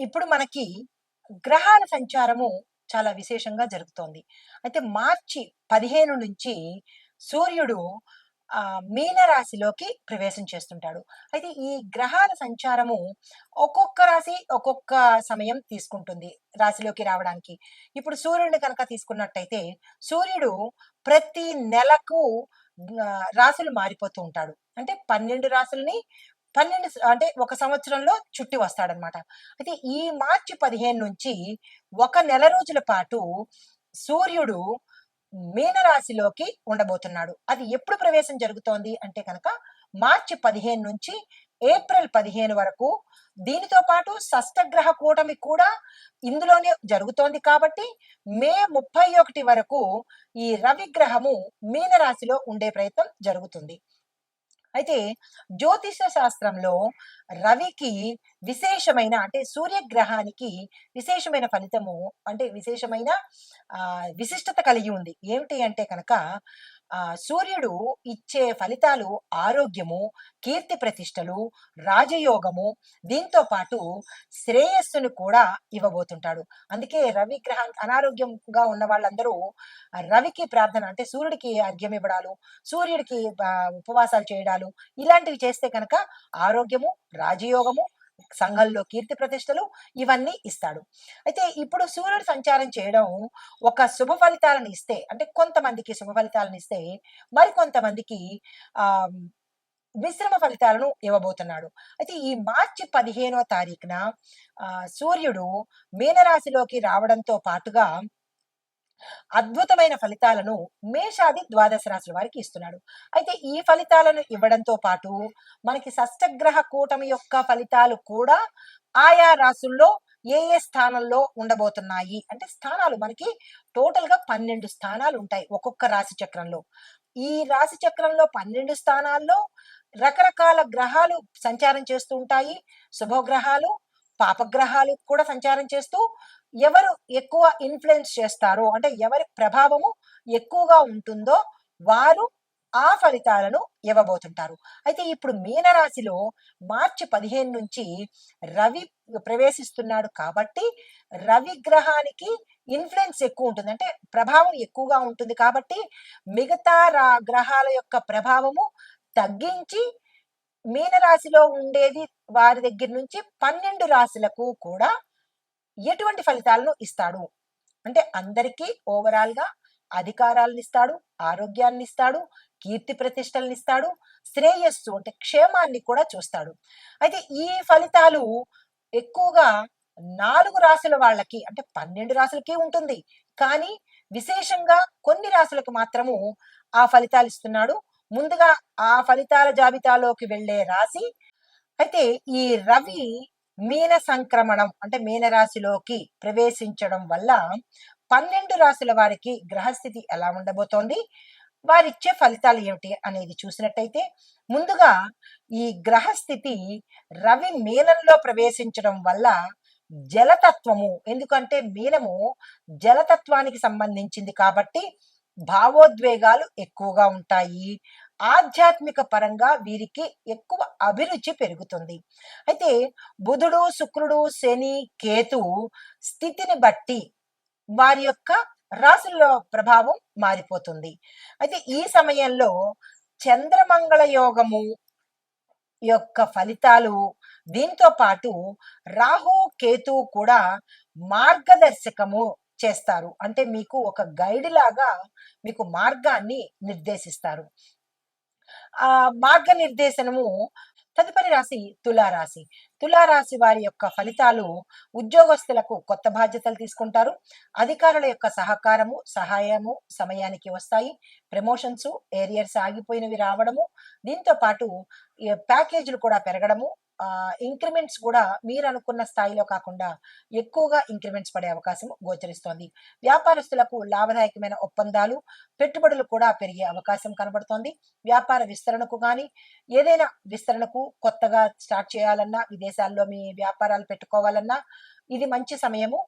ఇప్పుడు మనకి గ్రహాల సంచారము చాలా విశేషంగా జరుగుతోంది. అయితే మార్చి 15 నుంచి సూర్యుడు మీన రాశిలోకి ప్రవేశం చేస్తుంటాడు. అయితే ఈ గ్రహాల సంచారము ఒక్కొక్క రాశి ఒక్కొక్క సమయం తీసుకుంటుంది రాశిలోకి రావడానికి. ఇప్పుడు సూర్యుడిని కనుక తీసుకున్నట్టయితే సూర్యుడు ప్రతి నెలకు రాశులు మారిపోతూ ఉంటాడు. అంటే 12 రాశుల్ని 12 అంటే ఒక సంవత్సరంలో చుట్టి వస్తాడనమాట. అయితే ఈ మార్చి 15 నుంచి ఒక నెల రోజుల పాటు సూర్యుడు మీనరాశిలోకి ఉండబోతున్నాడు. అది ఎప్పుడు ప్రవేశం జరుగుతోంది అంటే కనుక మార్చి 15 నుంచి ఏప్రిల్ 15 వరకు. దీనితో పాటు షష్టగ్రహ కూటమి కూడా ఇందులోనే జరుగుతోంది కాబట్టి మే 31 వరకు ఈ రవి గ్రహము మీనరాశిలో ఉండే ప్రయత్నం జరుగుతుంది. అయితే జ్యోతిష శాస్త్రంలో రవికి విశేషమైన అంటే సూర్యగ్రహానికి విశేషమైన ఫలితము అంటే విశేషమైన విశిష్టత కలిగి ఉంది. ఏమిటి అంటే కనుక సూర్యుడు ఇచ్చే ఫలితాలు ఆరోగ్యము, కీర్తి ప్రతిష్టలు, రాజయోగము, దీంతో పాటు శ్రేయస్సును కూడా ఇవ్వబోతుంటాడు. అందుకే రవి గ్రహానికి అనారోగ్యంగా ఉన్న వాళ్ళందరూ రవికి ప్రార్థన అంటే సూర్యుడికి అర్ఘ్యం ఇవ్వడాలు, సూర్యుడికి ఉపవాసాలు చేయడాలు ఇలాంటివి చేస్తే కనుక ఆరోగ్యము, రాజయోగము, సంఘంలో కీర్తి ప్రతిష్టలు ఇవన్నీ ఇస్తాడు. అయితే ఇప్పుడు సూర్యుడు సంచారం చేయడం ఒక శుభ ఫలితాలను ఇస్తే అంటే కొంతమందికి శుభ ఫలితాలను ఇస్తే మరికొంతమందికి ఆ మిశ్రమ ఫలితాలను ఇవ్వబోతున్నాడు. అయితే ఈ మార్చి 15వ తారీఖున సూర్యుడు మీనరాశిలోకి రావడంతో పాటుగా అద్భుతమైన ఫలితాలను మేషాది ద్వాదశ రాశుల వారికి ఇస్తున్నాడు. అయితే ఈ ఫలితాలను ఇవ్వడంతో పాటు మనకి షష్టగ్రహ కూటమి యొక్క ఫలితాలు కూడా ఆయా రాశుల్లో ఏ ఏ స్థానంలో ఉండబోతున్నాయి అంటే స్థానాలు మనకి టోటల్ గా 12 స్థానాలు ఉంటాయి ఒక్కొక్క రాశి చక్రంలో. ఈ రాశి చక్రంలో 12 స్థానాల్లో రకరకాల గ్రహాలు సంచారం చేస్తూ ఉంటాయి. శుభగ్రహాలు, పాపగ్రహాలు కూడా సంచారం చేస్తూ ఎవరు ఎక్కువ ఇన్ఫ్లుయెన్స్ చేస్తారో అంటే ఎవరి ప్రభావము ఎక్కువగా ఉంటుందో వారు ఆ ఫలితాలను ఇవ్వబోతుంటారు. అయితే ఇప్పుడు మీనరాశిలో మార్చి 15 నుంచి రవి ప్రవేశిస్తున్నాడు కాబట్టి రవి గ్రహానికి ఇన్ఫ్లుయెన్స్ ఎక్కువ ఉంటుంది అంటే ప్రభావం ఎక్కువగా ఉంటుంది కాబట్టి మిగతా గ్రహాల యొక్క ప్రభావము తగ్గించి మీనరాశిలో ఉండేది వారి దగ్గర నుంచి 12 రాశులకు కూడా ఎటువంటి ఫలితాలను ఇస్తాడు అంటే అందరికీ ఓవరాల్ గా అధికారాలను ఇస్తాడు, ఆరోగ్యాన్ని ఇస్తాడు, కీర్తి ప్రతిష్టలను ఇస్తాడు, శ్రేయస్సు అంటే క్షేమాన్ని కూడా చూస్తాడు. అయితే ఈ ఫలితాలు ఎక్కువగా 4 రాశుల వాళ్ళకి అంటే 12 రాశులకి ఉంటుంది. కానీ విశేషంగా కొన్ని రాశులకు మాత్రము ఆ ఫలితాలు ఇస్తున్నాడు. ముందుగా ఆ ఫలితాల జాబితాలోకి వెళ్లే రాశి అయితే ఈ రవి మీన సంక్రమణం అంటే మీన రాశిలోకి ప్రవేశించడం వల్ల 12 రాశుల వారికి గ్రహస్థితి ఎలా ఉండబోతోంది, వారిచ్చే ఫలితాలు ఏమిటి అనేది చూసినట్టయితే ముందుగా ఈ గ్రహస్థితి రవి మీనంలో ప్రవేశించడం వల్ల జలతత్వము ఎందుకంటే మీనము జలతత్వానికి సంబంధించింది కాబట్టి భావోద్వేగాలు ఎక్కువగా ఉంటాయి. ఆధ్యాత్మిక పరంగా వీరికి ఎక్కువ అభిరుచి పెరుగుతుంది. అయితే బుధుడు, శుక్రుడు, శని, కేతు స్థితిని బట్టి వారి యొక్క రాశుల్లో ప్రభావం మారిపోతుంది. అయితే ఈ సమయంలో చంద్రమంగళ యోగము యొక్క ఫలితాలు దీంతో పాటు రాహు కేతు కూడా మార్గదర్శకము చేస్తారు అంటే మీకు ఒక గైడ్ లాగా మీకు మార్గాన్ని నిర్దేశిస్తారు. ఆ మార్గనిర్దేశనము తదుపరి రాశి తులారాశి. తులారాశి వారి యొక్క ఫలితాలు ఉద్యోగస్తులకు కొత్త బాధ్యతలు తీసుకుంటారు. అధికారుల యొక్క సహకారము, సహాయము సమయానికి వస్తాయి. ప్రమోషన్స్, ఏరియర్స్ ఆగిపోయినవి రావడము, దీంతో పాటు ప్యాకేజీలు కూడా పెరగడము, ఇంక్రిమెంట్స్ కూడా మీరు అనుకున్న స్థాయిలో కాకుండా ఎక్కువగా ఇంక్రిమెంట్స్ పడే అవకాశం గోచరిస్తోంది. వ్యాపారస్తులకు లాభదాయకమైన ఒప్పందాలు, పెట్టుబడులు కూడా పెరిగే అవకాశం కనబడుతోంది. వ్యాపార విస్తరణకు కానీ ఏదైనా విస్తరణకు కొత్తగా స్టార్ట్ చేయాలన్నా విదేశాల్లో మీ వ్యాపారాలు పెట్టుకోవాలన్నా ఇది మంచి సమయము.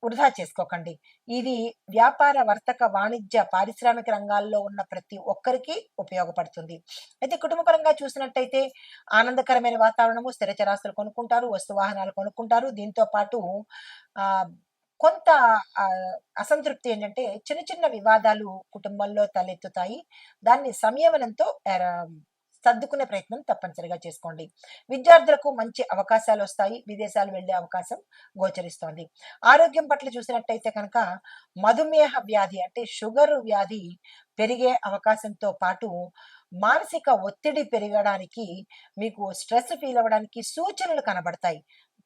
వృధా చేసుకోకండి. ఇది వ్యాపార, వర్తక, వాణిజ్య, పారిశ్రామిక రంగాల్లో ఉన్న ప్రతి ఒక్కరికి ఉపయోగపడుతుంది. అయితే కుటుంబపరంగా చూసినట్టయితే ఆనందకరమైన వాతావరణము, స్థిర చరాస్తులు కొనుక్కుంటారు, వస్తు వాహనాలు కొనుక్కుంటారు. దీంతో పాటు ఆహ్, కొంత అసంతృప్తి ఏంటంటే చిన్న చిన్న వివాదాలు కుటుంబంలో తలెత్తుతాయి. దాన్ని సంయమనంతో సర్దుకునే ప్రయత్నం తప్పనిసరిగా చేసుకోండి. విద్యార్థులకు మంచి అవకాశాలొస్తాయి. విదేశాలు వెళ్ళే అవకాశం గోచరిస్తోంది. ఆరోగ్యం పట్ల చూసినట్టయితే కనుక మధుమేహ వ్యాధి అంటే షుగర్ వ్యాధి పెరిగే అవకాశంతో పాటు మానసిక ఒత్తిడి పెరగడానికి, మీకు స్ట్రెస్ ఫీల్ అవ్వడానికి సూచనలు కనబడతాయి.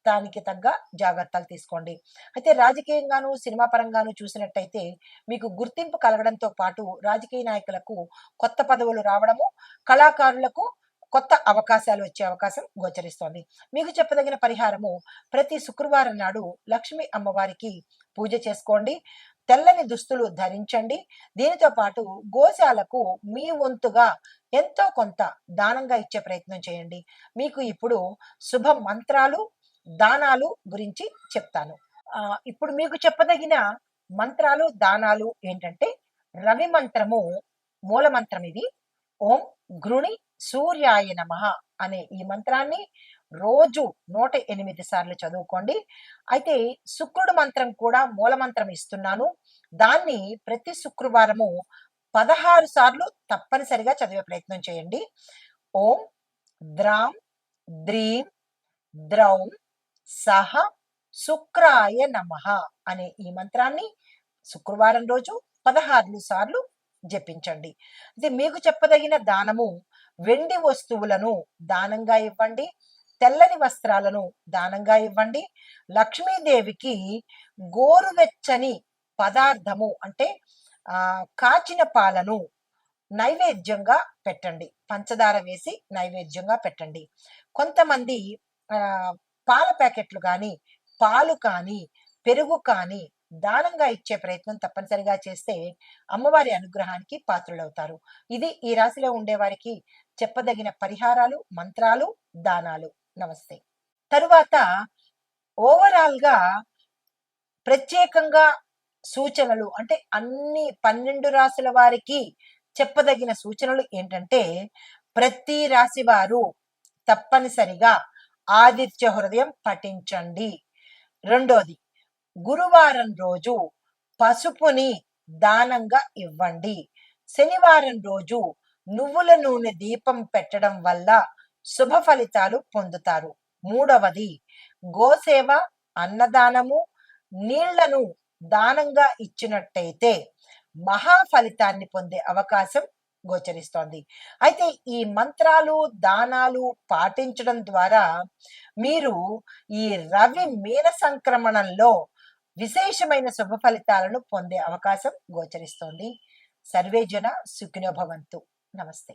దానికి తగ్గ జాగ్రత్తలు తీసుకోండి. అయితే రాజకీయంగాను, సినిమా పరంగాను చూసినట్టయితే మీకు గుర్తింపు కలగడంతో పాటు రాజకీయ నాయకులకు కొత్త పదవులు రావడము, కళాకారులకు కొత్త అవకాశాలు వచ్చే అవకాశం గోచరిస్తోంది. మీకు చెప్పదగిన పరిహారము ప్రతి శుక్రవారం నాడు లక్ష్మీ అమ్మవారికి పూజ చేసుకోండి. తెల్లని దుస్తులు ధరించండి. దీనితో పాటు గోశాలకు మీ వంతుగా ఎంతో కొంత దానంగా ఇచ్చే ప్రయత్నం చేయండి. మీకు ఇప్పుడు శుభ మంత్రాలు, దానాలు గురించి చెప్తాను. ఇప్పుడు మీకు చెప్పదగిన మంత్రాలు, దానాలు ఏంటంటే రవి మంత్రము మూల మంత్రం ఇది. ఓం గృణి సూర్యాయ నమః అనే ఈ మంత్రాన్ని రోజు 108 సార్లు చదువుకోండి. అయితే శుక్రుడు మంత్రం కూడా మూల మంత్రం ఇస్తున్నాను. దాన్ని ప్రతి శుక్రవారము 16 సార్లు తప్పనిసరిగా చదివే ప్రయత్నం చేయండి. ఓం ద్రాం ద్రీం ద్రౌం సహ శుక్రాయ నమః అనే ఈ మంత్రాన్ని శుక్రవారం రోజు 16 సార్లు జపించండి. ఇది మీకు చెప్పదగిన దానము వెండి వస్తువులను దానంగా ఇవ్వండి. తెల్లని వస్త్రాలను దానంగా ఇవ్వండి. లక్ష్మీదేవికి గోరువెచ్చని పదార్థము అంటే కాచిన పాలను నైవేద్యంగా పెట్టండి. పంచదార వేసి నైవేద్యంగా పెట్టండి. కొంతమంది పాల ప్యాకెట్లు కానీ, పాలు కానీ, పెరుగు కానీ దానంగా ఇచ్చే ప్రయత్నం తప్పనిసరిగా చేస్తే అమ్మవారి అనుగ్రహానికి పాత్రులవుతారు. ఇది ఈ రాశిలో ఉండే వారికి చెప్పదగిన పరిహారాలు, మంత్రాలు, దానాలు. నమస్తే. తరువాత ఓవరాల్ గా ప్రత్యేకంగా సూచనలు అంటే అన్ని 12 రాశుల వారికి చెప్పదగిన సూచనలు ఏంటంటే ప్రతి రాశి వారు తప్పనిసరిగా ఆదిత్య హృదయం పఠించండి. రెండోది, గురువారం రోజు పసుపుని దానంగా ఇవ్వండి. శనివారం రోజు నువ్వుల నూనె దీపం పెట్టడం వల్ల శుభ ఫలితాలు పొందుతారు. మూడవది, గోసేవ, అన్నదానము, నీళ్లను దానంగా ఇచ్చినట్టయితే మహా ఫలితాన్ని పొందే అవకాశం గోచరిస్తోంది. అయితే ఈ మంత్రాలు, దానాలు పాటించడం ద్వారా మీరు ఈ రవి మీన సంక్రమణంలో విశేషమైన శుభ ఫలితాలను పొందే అవకాశం గోచరిస్తోంది. సర్వే జన సుఖినో భవంతు. నమస్తే.